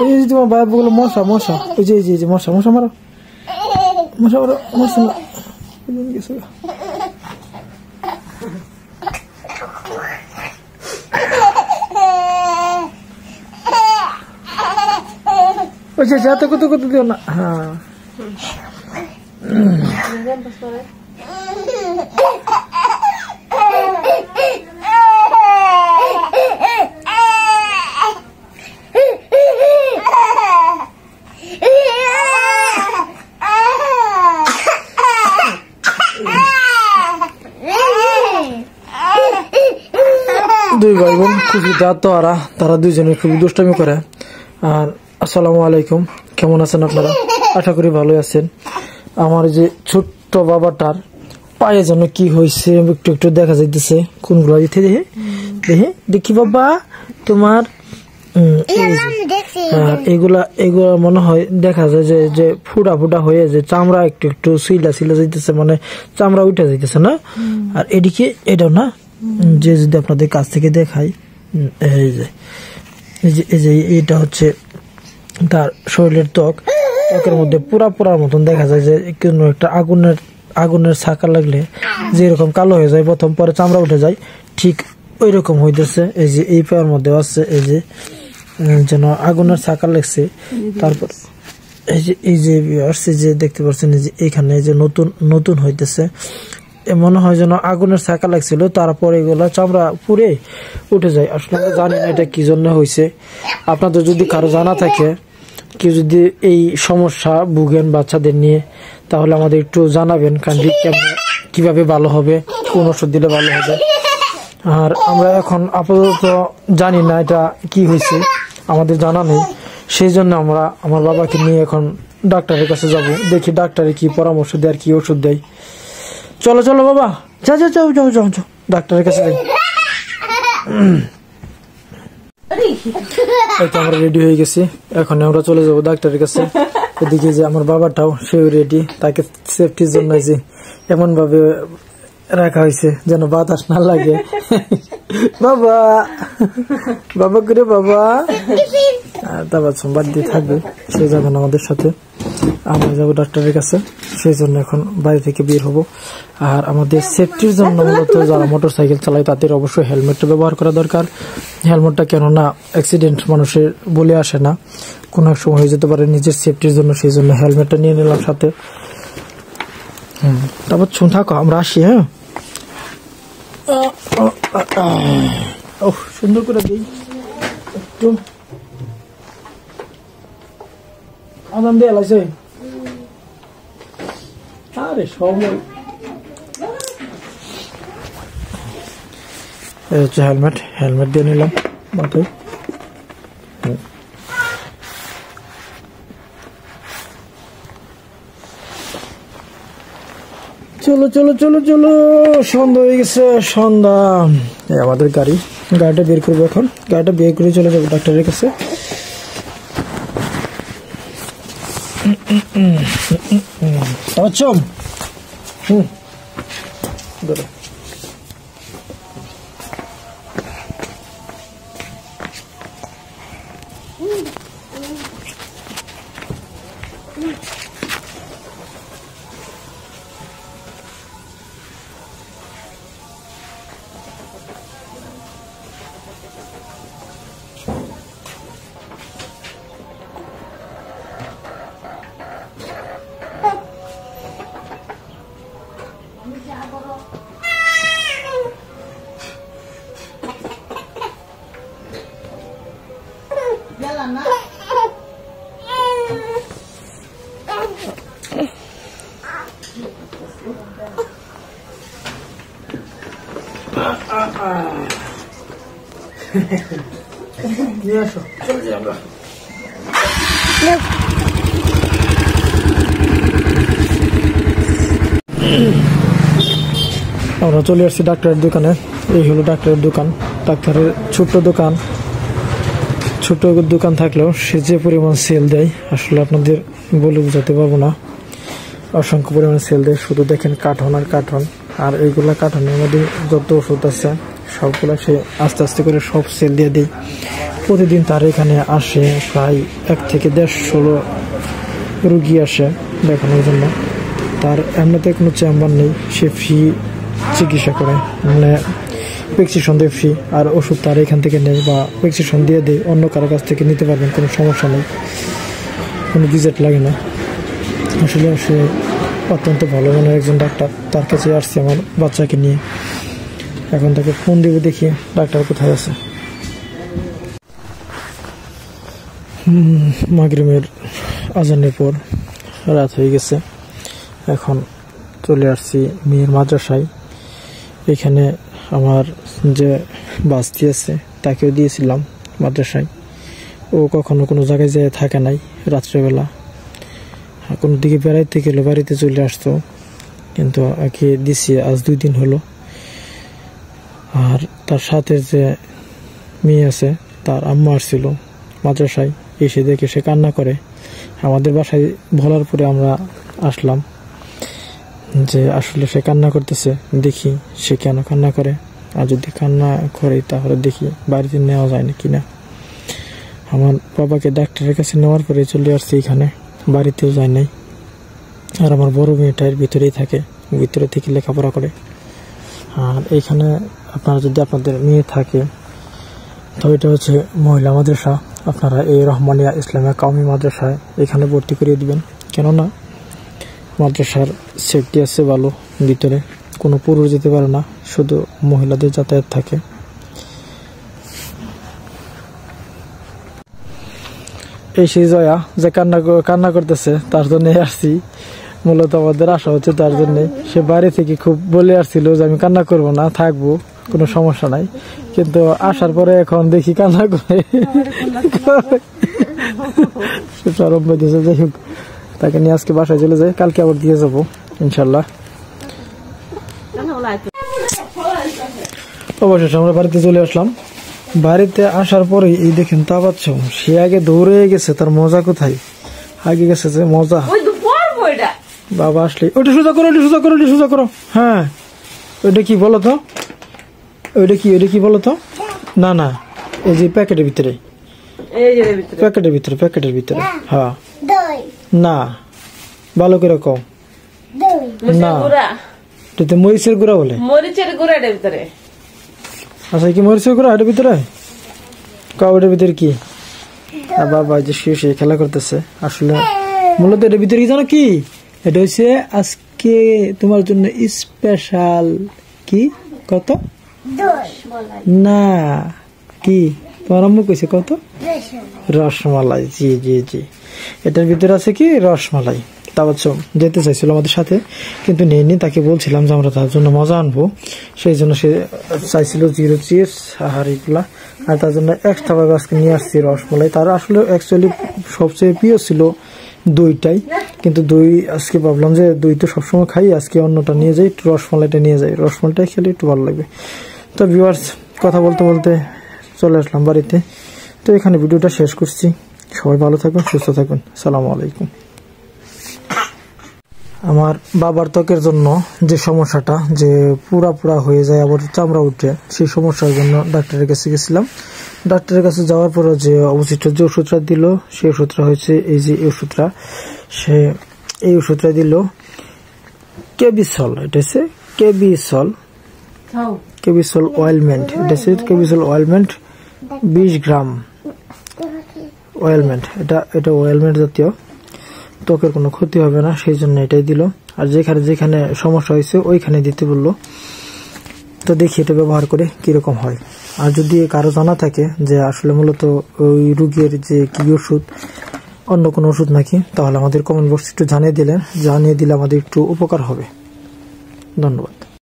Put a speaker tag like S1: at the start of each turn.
S1: এই যে তোমার ভাই বললো মশা মশা, এই যে মশা মশা মারো, মশা মারো, মশা না যাতে কত কত দিও না। হ্যাঁ দুই ভাই বোন খুবই তারা দুইজনে খুবই দুষ্টামি করে। আর আসসালামু আলাইকুম, কেমন আছেন আপনারা? আশা করি ভালোই আছেন। আমার যে ছোট্ট বাবাটার পায়ে যেন কি হয়েছে একটু একটু দেখা যাইতেছে। কোনগুলো দিতে দেখে দেখে দেখি বাবা তোমার এগুলা মনে হয় দেখা যায় যে ফুটা ফুটা হয়ে যে চামড়া একটু একটু সিলা যাইতেছে, মানে চামড়া উঠে যাইতেছে না। আর এদিকে এটা না, যে যদি আপনাদের কাছ থেকে দেখাই, এই যে এটা হচ্ছে তার শরীরের ত্বকের মধ্যে পুরার মতন দেখা যায় যে কোনো একটা আগুনের ছাকা লাগলে যেরকম কালো হয়ে যায় প্রথম, পরে চামড়া উঠে যায়, ঠিক ওই রকম হইতেছে। এই যে এই পায়ের মধ্যে আছে এই যে যেন আগুনের ছাকা লাগছে। তারপর এই যে দেখতে পাচ্ছেন যে এখানে যে নতুন হইতেছে, মনে হয় যেন আগুনের ছাকা লাগছিল, তারপরে এগুলো চামড়া পুড়ে উঠে যায়। আসলে আমরা জানি না এটা কি জন্য হয়েছে। আপনাদের যদি কারো জানা থাকে, কেউ যদি এই সমস্যা ভুগেন বাচ্চাদের নিয়ে, তাহলে আমাদের একটু জানাবেন, কারণ কিভাবে ভালো হবে, কোন ওষুধ দিলে ভালো হবে। আর আমরা এখন আপাতত জানি না এটা কি হয়েছে, আমাদের জানা নেই। সেই জন্য আমরা আমার বাবাকে নিয়ে এখন ডাক্তারের কাছে যাব, দেখি ডাক্তারে কি পরামর্শ দেয় আর কি ওষুধ দেয়। চলো চলো বাবা, যাও ডাক্তারের কাছে যাই। আমরা রেডি হয়ে গেছি, এখন আমরা চলে যাবো ডাক্তারের কাছে। এদিকে যে আমার বাবাটাও সেও রেডি, তাকে সেফটির জন্য যে এমন ভাবে রাখা হয়েছে যেন বাতাস না লাগে। বাবা করে বাবা তারপর বাদ দিয়ে থাকবে, সে যাবেন আমাদের সাথে। আমরা যাবো ডাক্তারের কাছে, সেই জন্য এখন বাড়ি থেকে বের হব। আর আমাদের সেফটির জন্য মূলত যারা মোটরসাইকেল চালায় তাদের অবশ্যই হেলমেটটা ব্যবহার করা দরকার। হেলমেটটা কেননা অ্যাক্সিডেন্ট মানুষের বলে আসে না, কোনো এক সময় হয়ে যেতে পারে, নিজের সেফটির জন্য সেই জন্য হেলমেটটা নিয়ে নিলাম সাথে। তারপর থাকো, আমরা আসি। হ্যাঁ সুন্দর করে দিই একটু আদান দিয়ে লাগছে। আরে সময় হচ্ছে হেলমেট দিয়ে নিলাম মাথায়। চলো চলো চলো চলো, সন্ধ্যা হয়ে গেছে, সন্ধ্যা। আমাদের গাড়িটা বের করবো এখন, গাড়িটা বের করে চলে যাবো ডাক্তারের কাছে। ধরো নিয়ে আসো, চলে যাই আমরা। আমরা চলে আসছি ডাক্তারের দোকানে। এই হলো ডাক্তারের দোকান। ডাক্তারের ছোট্ট দোকান থাকলেও সে যে পরিমাণ সেল দেয় আসলে আপনাদের বলে বোঝাতে পারবো না। অসংখ্য পরিমাণে সেল দেয়, শুধু দেখেন কার্টন আর কার্টন। আর এইগুলা কার্টনের মধ্যে যত ওষুধ আছে সবগুলো সে আস্তে আস্তে করে সব সেল দিয়ে দেয়। প্রতিদিন তার এখানে আসে প্রায় 1 থেকে 150 রুগী আসে দেখানোর জন্য। তার এমনিতে কোনো চেম্বার নেই, সে ফ্রি চিকিৎসা করে, মানে প্রেসক্রিপশন দিয়ে ফ্রি। আর ওষুধ তার এখান থেকে নেই বা প্রেসক্রিপশন দিয়ে দেয়, অন্য কারো কাছ থেকে নিতে পারবেন, কোনো সমস্যা নেই, কোনো ভিজিট লাগে না। আসলে সে অত্যন্ত ভালো মনের একজন ডাক্তার। তার কাছে আসছে আমার বাচ্চাকে নিয়ে। এখন তাকে ফোন দেবে, দেখি ডাক্তার কোথায় আছে। মাগরিবের আজানের পর রাত হয়ে গেছে। এখন চলে আসছি মেয়ের মাদ্রাসায়। এখানে আমার যে বাস্তি আছে তাকেও দিয়েছিলাম মাদ্রাসায়। ও কখনো কোনো জায়গায় যেয়ে থাকে নাই। রাত্রেবেলা কোনো দিকে বেড়াইতে গেলে বাড়িতে চলে আসতো, কিন্তু একে দিছি আজ 2 দিন হলো। আর তার সাথে যে মেয়ে আছে তার আম্মা আসছিল মাদ্রাসায়, এসে দেখে সে কান্না করে। আমাদের বাসায় বলার পরে আমরা আসলাম যে আসলে সে কান্না করতেছে, দেখি সে কেন কান্না করে। আর যদি কান্না করে তাহলে দেখি বাড়িতে নেওয়া যায় না কিনা। আমার বাবাকে ডাক্তারের কাছে নেওয়ার পরে চলে আসছে এখানে, বাড়িতেও যায় নাই। আর আমার বড় মেয়েটা এর ভিতরেই থাকে, ভিতরে থেকে লেখাপড়া করে। আর এইখানে আপনারা যদি আপনাদের মেয়ে থাকে তো এটা হচ্ছে মহিলা মাদ্রাসা। আপনারা এই রহমানিয়া ইসলামিয়া কওমি মাদ্রাসায় এখানে ভর্তি করিয়ে দিবেন, কেননা মাদ্রাসার সেফটি আছে ভালো, ভিতরে কোনো পুরুষ যেতে পারে না, শুধু মহিলাদের যাতায়াত থাকে। এই সেই জয়া যে কান্না করতেছে, তার জন্য আসছি। মূলত আমাদের আশা হচ্ছে তার জন্য। সে বাইরে থেকে খুব বলে আসছিল যে আমি কান্না করব না, থাকবো, কোনো সমস্যা নাই। কিন্তু আসার পরে এখন দেখি কান্না করে। চরম বেঁধেছে। যাই হোক, তাকে নিয়ে আজকে বাসায় চলে যায়, কালকে আবার দিয়ে যাবো ইনশাল্লাহ। অবশেষে আমরা বাড়িতে চলে আসলাম। বাড়িতে আসার পরে এই দেখেন তা পাচ্ছ, সে আগে দৌড়ে গেছে। তার মজা কোথায়, আগে গেছে যে মজা। বাবা আসলে ওইটা সোজা করো, ওইটা সোজা করো, ওইটা সোজা করো। হ্যাঁ, ওইটা কি বলো তো, ওইটা কি বলো তো। না না, এই যে প্যাকেটের ভিতরে, প্যাকেটের ভিতরে। হ্যাঁ, না ভালো করে কও না, এটাতে মরিচের গুঁড়া বলে।
S2: মরিচের গুঁড়া এর ভিতরে।
S1: আচ্ছা, কি মরিচের গুঁড়া এটার ভিতরে? কাউ এটার ভিতরে কি? বাবা যে শুয়ে খেলা করতেছে। আসলে মূলত এটার ভিতরে কি জানো কি, এটা হচ্ছে আজকে তোমার জন্য স্পেশাল। কি কত না, কি তোমার আম্মু কইছে কত? রসমালাই। জি জি জি, এটার ভিতরে আছে কি রসমালাই। তা বলছো যেতে চাইছিল আমাদের সাথে, কিন্তু নেইনি। তাকে বলছিলাম যে আমরা তার জন্য মজা আনবো, সেই জন্য সে চাইছিল 0 চিপস আর এগুলা। আর তার জন্য এক্সট্রা ভাবে আজকে নিয়ে আসছি রসমালাই। তার আসলে অ্যাকচুয়ালি সবচেয়ে প্রিয় ছিল দইটাই, কিন্তু দই আজকে ভাবলাম যে দই তো সবসময় খাই, আজকে অন্যটা নিয়ে যাই, একটু রসমালাইটা নিয়ে যাই, রসমালাইটা খেলে একটু ভালো লাগবে। তো ভিউয়ার্স, কথা বলতে বলতে চলে আসলাম বাড়িতে। তো এখানে ভিডিওটা শেষ করছি। সবাই ভালো থাকবেন, সুস্থ থাকবেন। আসসালামু আলাইকুম। আমার বাবার ত্বকের জন্য যে সমস্যাটা, যে পুরা হয়ে যায় আবার চামড়া উঠে, সেই সমস্যার জন্য ডাক্তারের কাছে গেছিলাম। ডাক্তারের কাছে যাওয়ার পর যে অবশিষ্ট যে ওষুধটা দিল, সেই ওষুধটা হচ্ছে এই যে ওষুধটা। সে এই ওষুধটা দিল কেবিসল। এটা হচ্ছে কেবিসল অয়েলমেন্ট। এটা হচ্ছে কেবিসল অয়েলমেন্ট 20 গ্রাম অয়েলমেন্ট। এটা অয়েলমেন্ট জাতীয়, ত্বকের কোনো ক্ষতি হবে না, সেই জন্য এটাই দিল। আর যেখানে সমস্যা হয়েছে ওইখানে দিতে বললো। তো দেখি এটা ব্যবহার করে কিরকম হয়। আর যদি কারো জানা থাকে যে আসলে মূলত ওই রোগের যে কি ওষুধ, অন্য কোনো ওষুধ নাকি, তাহলে আমাদের কমেন্ট বক্সে একটু জানিয়ে দিলে আমাদের একটু উপকার হবে। ধন্যবাদ।